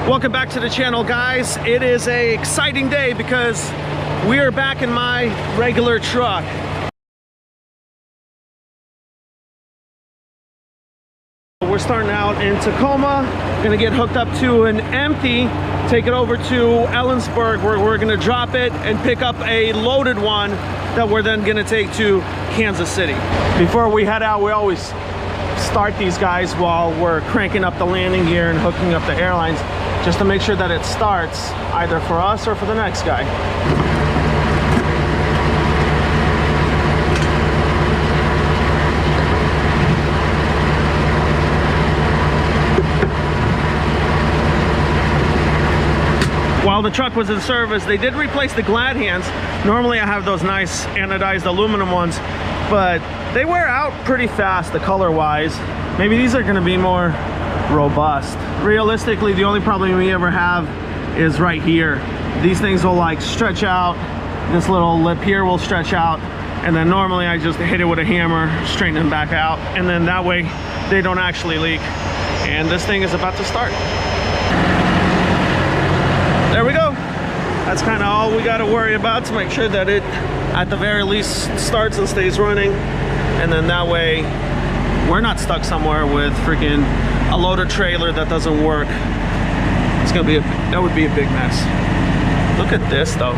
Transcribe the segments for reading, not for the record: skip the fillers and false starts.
Welcome back to the channel, guys. It is an exciting day because we are back in my regular truck. We're starting out in Tacoma. We're gonna get hooked up to an empty, take it over to Ellensburg, where we're gonna drop it and pick up a loaded one that we're then gonna take to Kansas City. Before we head out, we always start these guys while we're cranking up the landing gear and hooking up the airlines, just to make sure that it starts either for us or for the next guy. While the truck was in service, they did replace the glad hands. Normally I have those nice anodized aluminum ones, but they wear out pretty fast, the color wise. Maybe these are gonna be more robust. Realistically, the only problem we ever have is right here. These things will like stretch out. This little lip here will stretch out, and then normally I just hit it with a hammer, straighten them back out, and then that way they don't actually leak. And this thing is about to start. There we go. That's kind of all we got to worry about, to make sure that it at the very least starts and stays running, and then that way we're not stuck somewhere with freaking a loader trailer that doesn't work. It's gonna be that would be a big mess. Look at this though.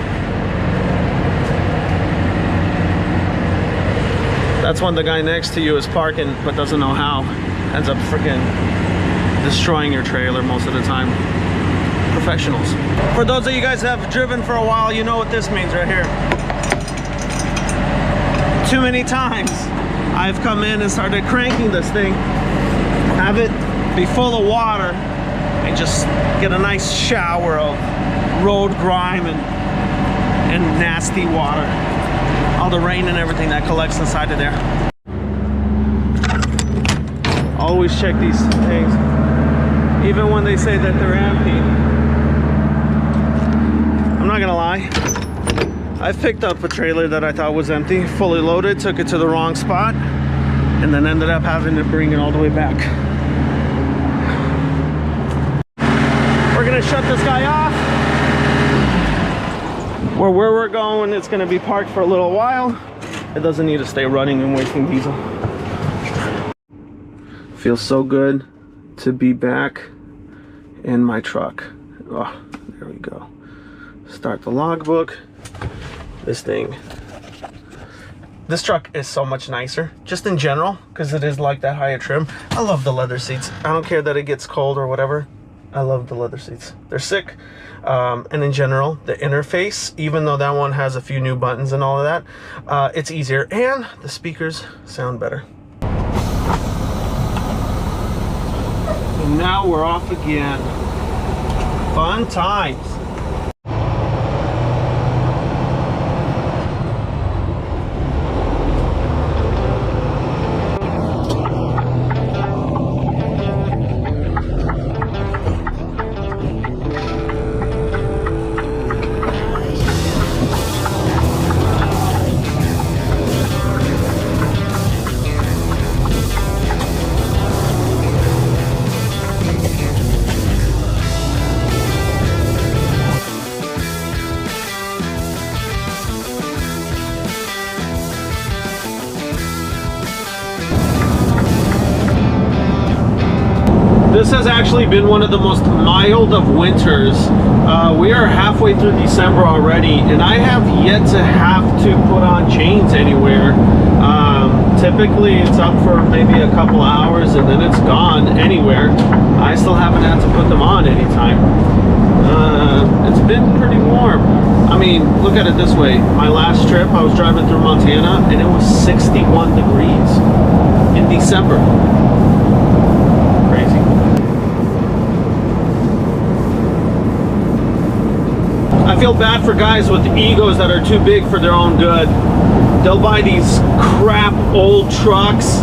That's when the guy next to you is parking but doesn't know how. Ends up freaking destroying your trailer most of the time. Professionals. For those of you guys that have driven for a while, you know what this means right here. Too many times I've come in and started cranking this thing, have it be full of water, and just get a nice shower of road grime and nasty water. All the rain and everything that collects inside of there. Always check these things, even when they say that they're empty. I'm not gonna lie, I've picked up a trailer that I thought was empty, fully loaded, took it to the wrong spot, and then ended up having to bring it all the way back. We're gonna shut this guy off. Where we're going, it's gonna be parked for a little while. It doesn't need to stay running and wasting diesel. Feels so good to be back in my truck. Oh, there we go. Start the logbook. This truck is so much nicer, just in general, because it is like that higher trim. I love the leather seats. I don't care that it gets cold or whatever. I love the leather seats. They're sick. And in general, the interface, even though that one has a few new buttons and all of that, it's easier, and the speakers sound better. And now we're off again. Fun times. This has actually been one of the most mild of winters. We are halfway through December already, and I have yet to have to put on chains anywhere. Typically it's up for maybe a couple hours and then it's gone anywhere. I still haven't had to put them on anytime. It's been pretty warm. I mean, look at it this way. My last trip, I was driving through Montana and it was 61 degrees in December. Crazy. I feel bad for guys with egos that are too big for their own good. They'll buy these crap old trucks.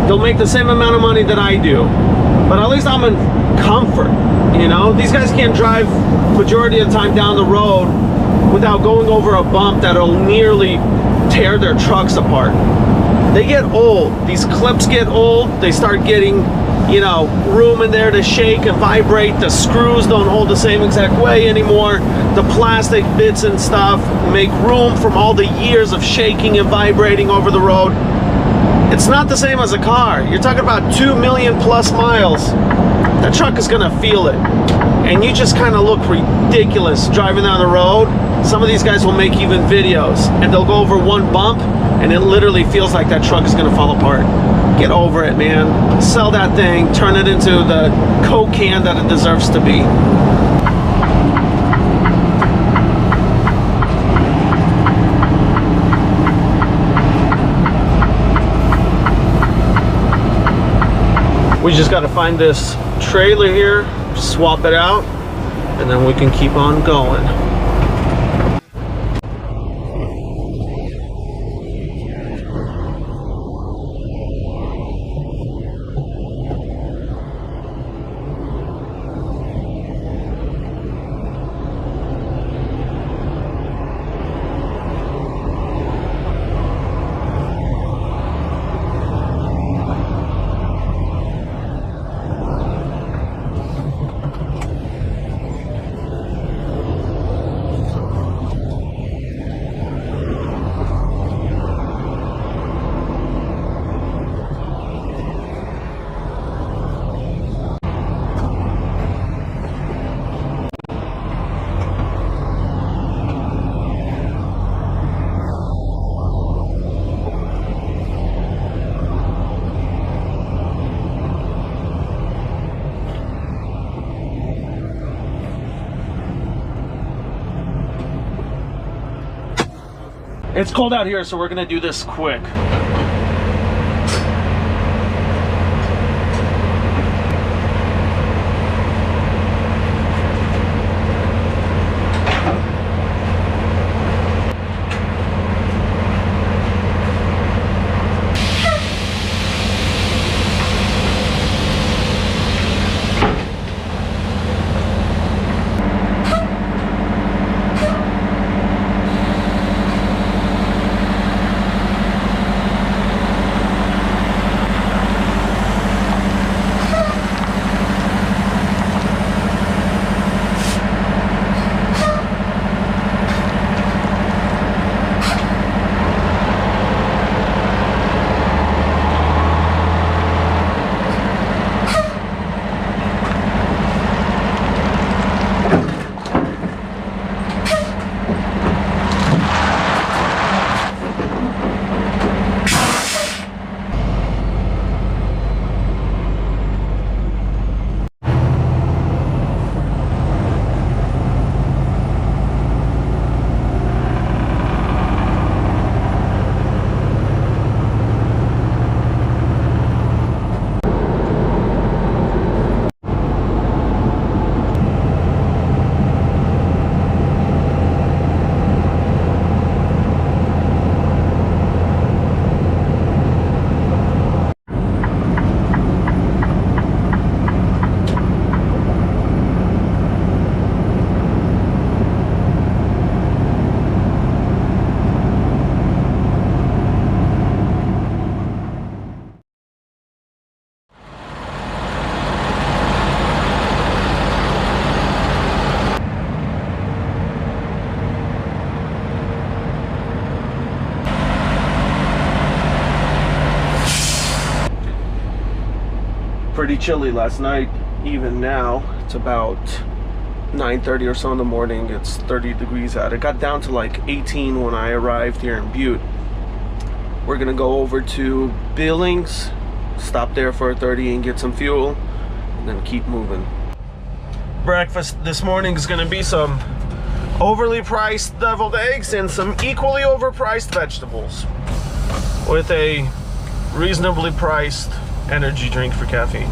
They'll make the same amount of money that I do, but at least I'm in comfort, you know? These guys can't drive majority of the time down the road without going over a bump that'll nearly tear their trucks apart. They get old. These clips get old. They start getting you know, room in there to shake and vibrate. The screws don't hold the same exact way anymore. The plastic bits and stuff make room from all the years of shaking and vibrating over the road. It's not the same as a car. You're talking about 2 million plus miles. That truck is gonna feel it. And you just kind of look ridiculous driving down the road. Some of these guys will make even videos and they'll go over one bump and it literally feels like that truck is gonna fall apart. Get over it, man. Sell that thing, turn it into the Coke can that it deserves to be. We just got to find this trailer here, swap it out, and then we can keep on going. It's cold out here, so we're gonna do this quick. Pretty chilly last night. Even now it's about 9:30 or so in the morning. It's 30 degrees out. It got down to like 18 when I arrived here in Butte. We're gonna go over to Billings, stop there for a 30 and get some fuel, and then keep moving. Breakfast this morning is gonna be some overly priced deviled eggs and some equally overpriced vegetables with a reasonably priced energy drink for caffeine.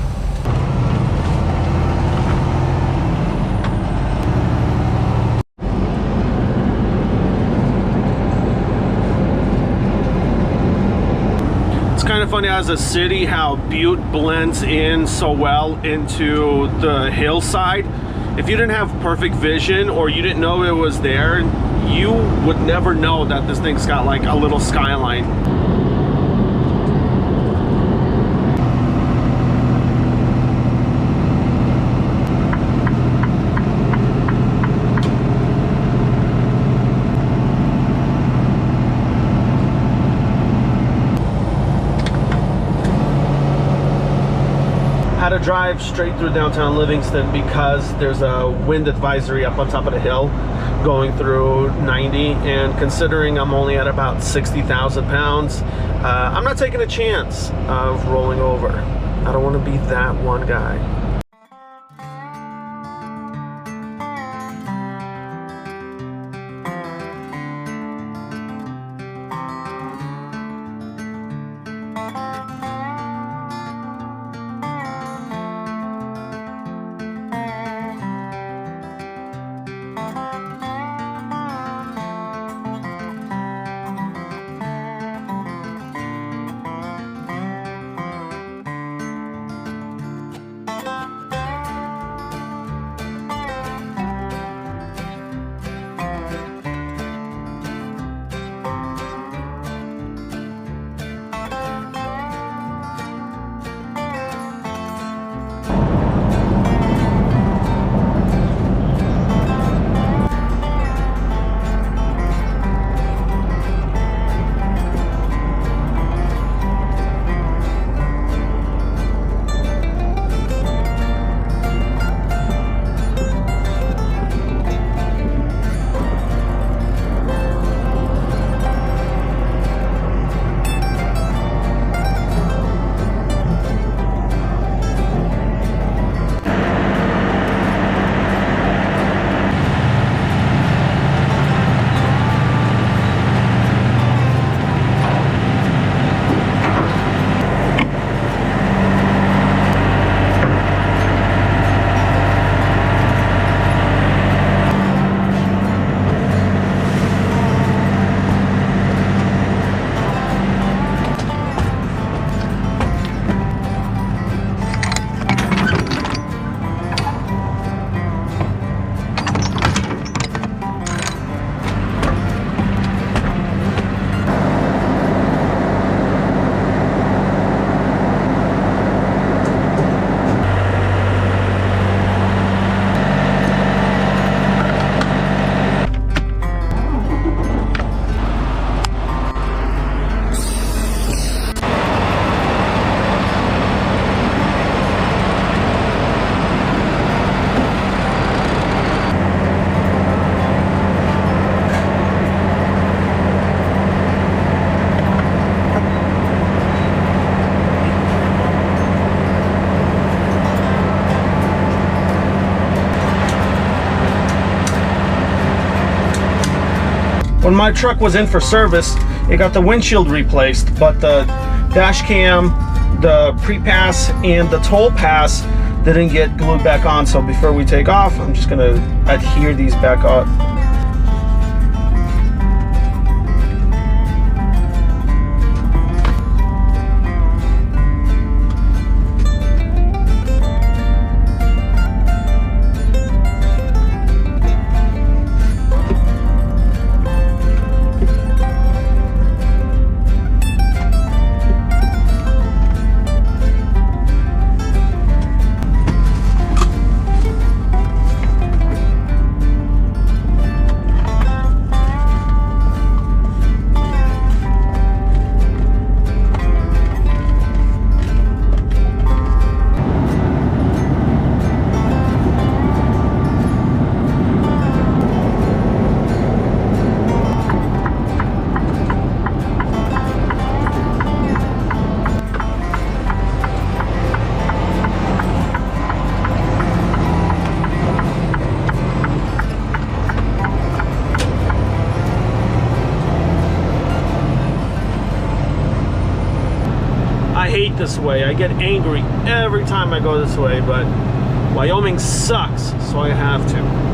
It's kind of funny as a city how Butte blends in so well into the hillside. If you didn't have perfect vision or you didn't know it was there, you would never know that this thing's got like a little skyline. to drive straight through downtown Livingston because there's a wind advisory up on top of the hill going through 90, and considering I'm only at about 60,000 pounds, I'm not taking a chance of rolling over. I don't want to be that one guy. When my truck was in for service, it got the windshield replaced, but the dash cam, the pre-pass, and the toll pass didn't get glued back on. So before we take off, I'm just gonna adhere these back up. hate this way. I get angry every time I go this way, but Wyoming sucks, so I have to.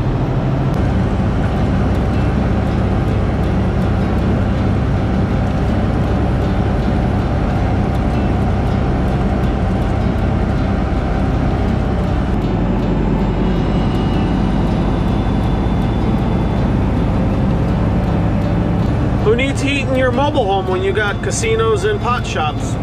Who needs heat in your mobile home when you got casinos and pot shops?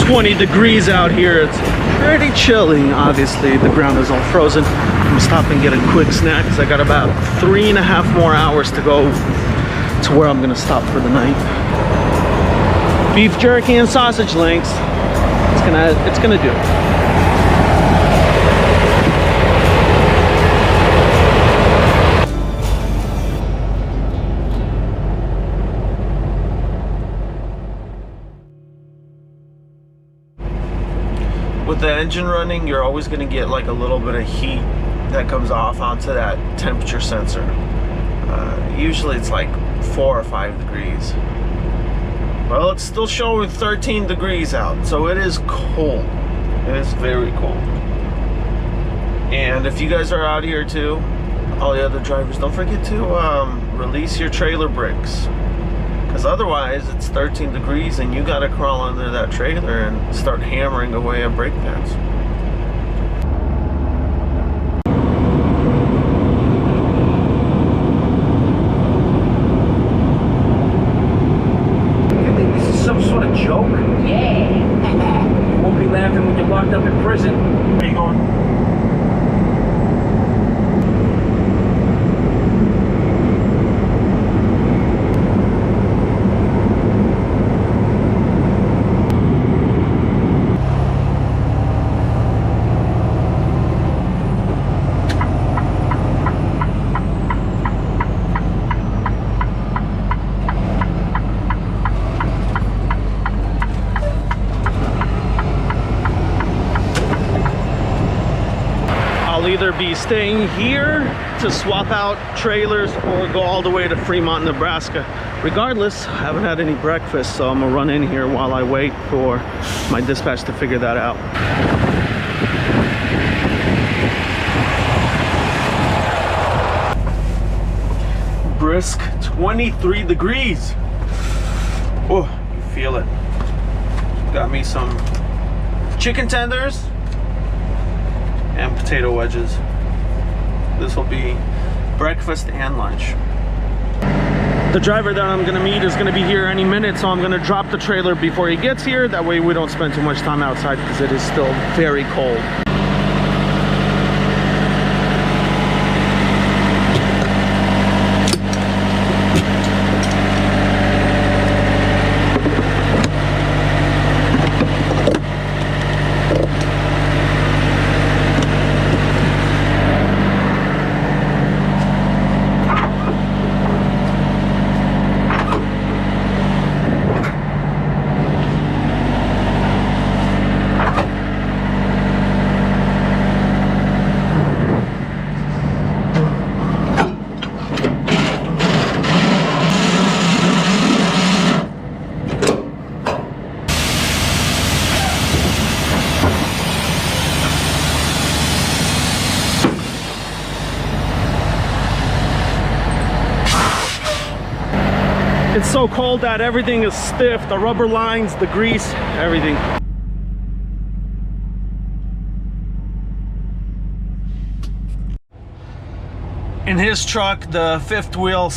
20 degrees out here. It's pretty chilly. Obviously, the ground is all frozen. I'm gonna stop and get a quick snack because I got about 3.5 more hours to go to where I'm gonna stop for the night. Beef jerky and sausage links. It's gonna do. With the engine running, you're always going to get like a little bit of heat that comes off onto that temperature sensor. Usually it's like 4 or 5 degrees. Well, it's still showing 13 degrees out, so it is cold. It is very cold. And if you guys are out here too, all the other drivers, don't forget to release your trailer brakes. Because otherwise it's 13 degrees and you got to crawl under that trailer and start hammering away at brake pads. You think this is some sort of joke? Yeah. You won't be laughing when you're locked up in prison. Where you going? I'll either be staying here to swap out trailers or go all the way to Fremont, Nebraska. Regardless, I haven't had any breakfast, so I'm gonna run in here while I wait for my dispatch to figure that out. Brisk 23 degrees. Oh, you feel it. Got me some chicken tenders and potato wedges. This will be breakfast and lunch. The driver that I'm gonna meet is gonna be here any minute, so I'm gonna drop the trailer before he gets here. That way we don't spend too much time outside because it is still very cold. It's so cold that everything is stiff, the rubber lines, the grease, everything. In his truck, the fifth wheel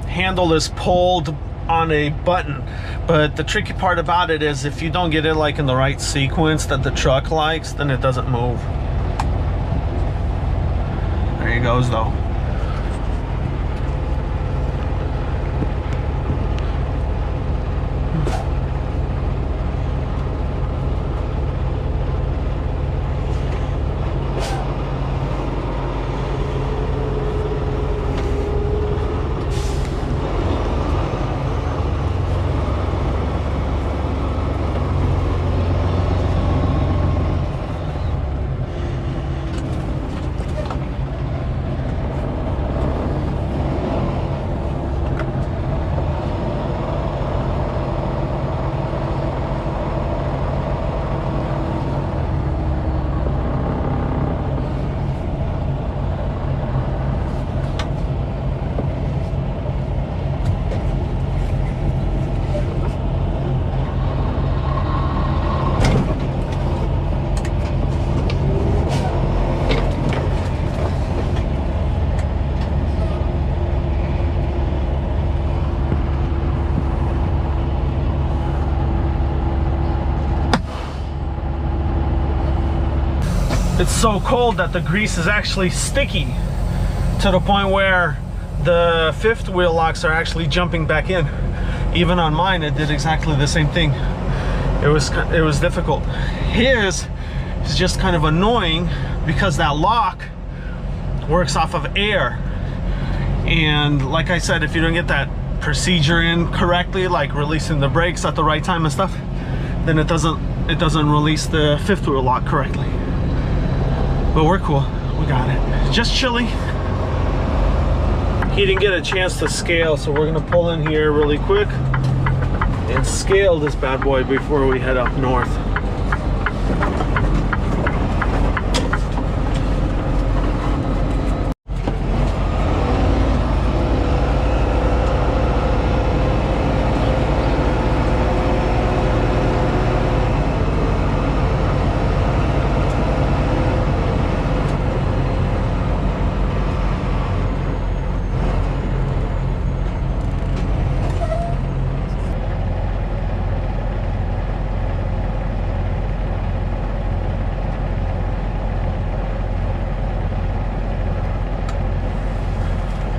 handle is pulled on a button, but the tricky part about it is if you don't get it like in the right sequence that the truck likes, then it doesn't move. There he goes though. it's so cold that the grease is actually sticky to the point where the fifth wheel locks are actually jumping back in. Even on mine, it did exactly the same thing. It was difficult. His is just kind of annoying because that lock works off of air. And like I said, if you don't get that procedure in correctly, like releasing the brakes at the right time and stuff, then it doesn't release the fifth wheel lock correctly. But we're cool, we got it. Just chilly. He didn't get a chance to scale, so we're gonna pull in here really quick and scale this bad boy before we head up north.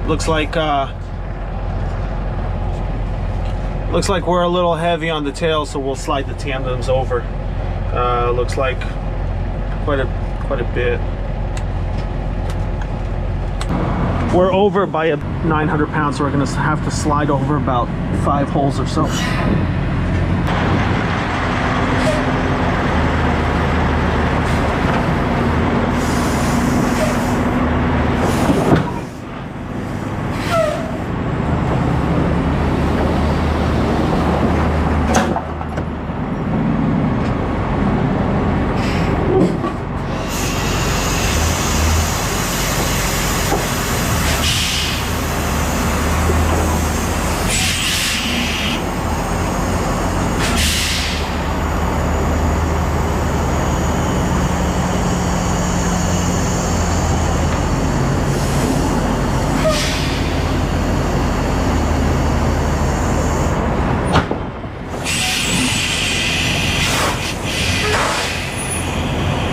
Looks like we're a little heavy on the tail, so we'll slide the tandems over. Looks like quite a bit. We're over by 900 pounds, so we're gonna have to slide over about 5 holes or so.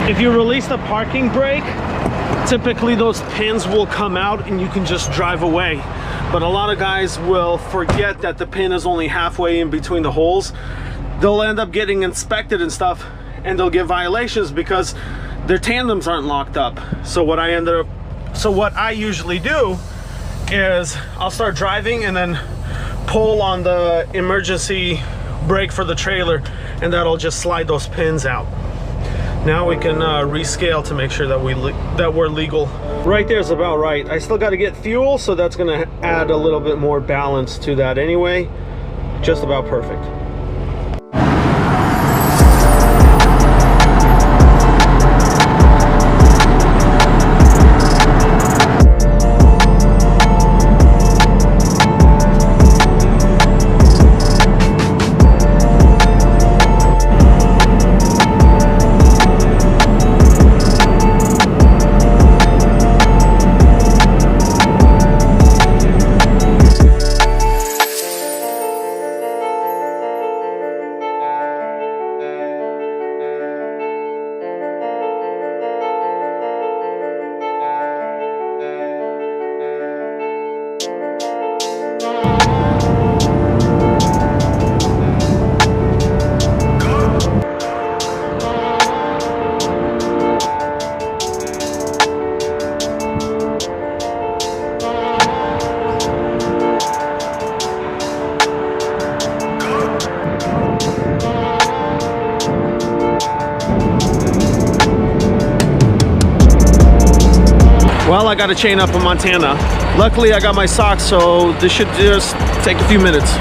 If you release the parking brake, typically those pins will come out and you can just drive away. But a lot of guys will forget that the pin is only halfway in between the holes. They'll end up getting inspected and stuff, and they'll get violations because their tandems aren't locked up. So what I usually do is I'll start driving and then pull on the emergency brake for the trailer, and that'll just slide those pins out. Now we can rescale to make sure that we're legal. Right there is about right. I still got to get fuel, so that's going to add a little bit more balance to that anyway. Just about perfect. Well, I got a chain up in Montana. Luckily, I got my socks, so this should just take a few minutes.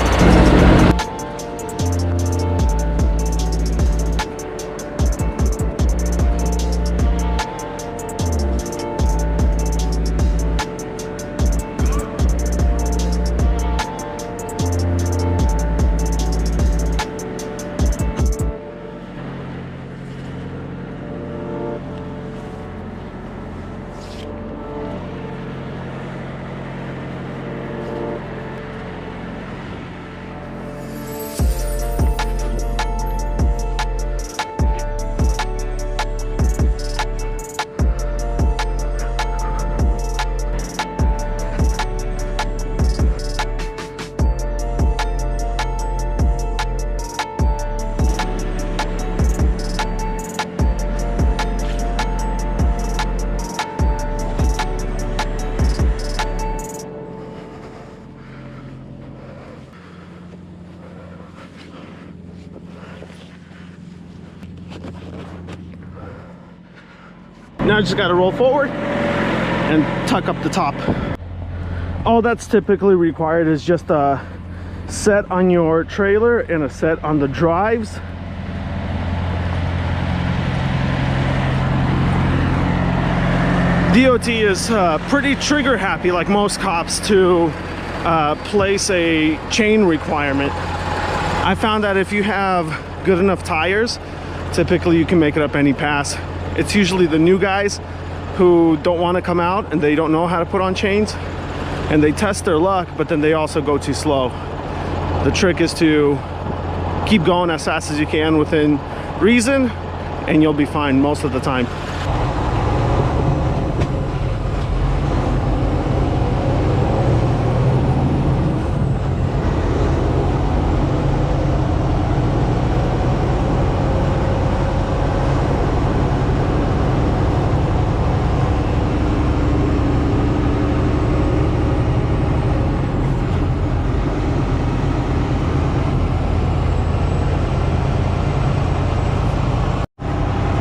Now I just got to roll forward and tuck up the top. All that's typically required is just a set on your trailer and a set on the drives. DOT is pretty trigger happy, like most cops, to place a chain requirement. I found that if you have good enough tires, typically you can make it up any pass. It's usually the new guys who don't want to come out and they don't know how to put on chains, and they test their luck, but then they also go too slow. The trick is to keep going as fast as you can within reason, and you'll be fine most of the time.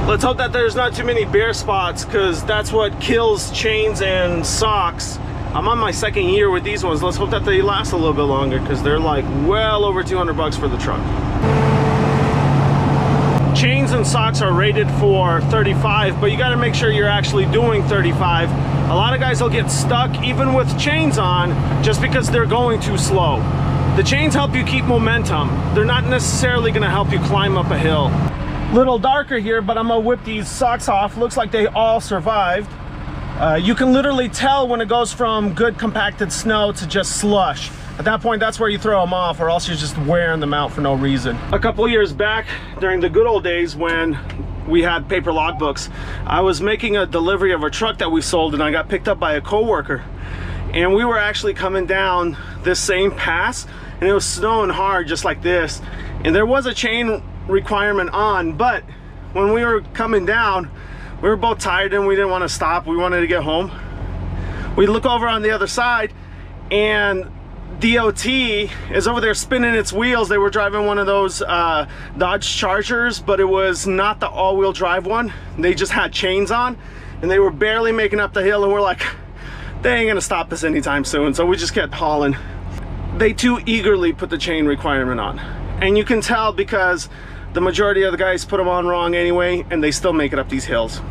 Let's hope that there's not too many bare spots, because that's what kills chains and socks. I'm on my second year with these ones. Let's hope that they last a little bit longer, because they're like well over 200 bucks for the truck. Chains and socks are rated for 35, but you got to make sure you're actually doing 35. A lot of guys will get stuck even with chains on just because they're going too slow. The chains help you keep momentum. They're not necessarily going to help you climb up a hill. Little darker here, but I'm gonna whip these socks off. Looks like they all survived. You can literally tell when it goes from good compacted snow to just slush. At that point, that's where you throw them off, or else you're just wearing them out for no reason. A couple years back, during the good old days when we had paper logbooks, I was making a delivery of a truck that we sold, and I got picked up by a coworker. And we were actually coming down this same pass, and it was snowing hard just like this. And there was a chain requirement on, but when we were coming down, we were both tired and we didn't want to stop. We wanted to get home. We look over on the other side, and DOT is over there spinning its wheels. They were driving one of those Dodge Chargers, but it was not the all-wheel drive one. They just had chains on, and they were barely making up the hill, and we're like, they ain't gonna stop us anytime soon. So we just kept hauling. They too eagerly put the chain requirement on, and you can tell because the majority of the guys put them on wrong anyway, and they still make it up these hills.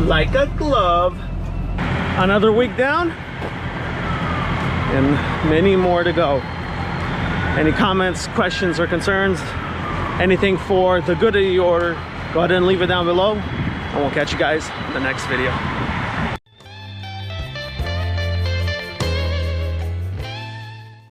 Like a glove. Another week down and many more to go. Any comments, questions, or concerns, anything for the good of the order, go ahead and leave it down below, and we'll catch you guys in the next video.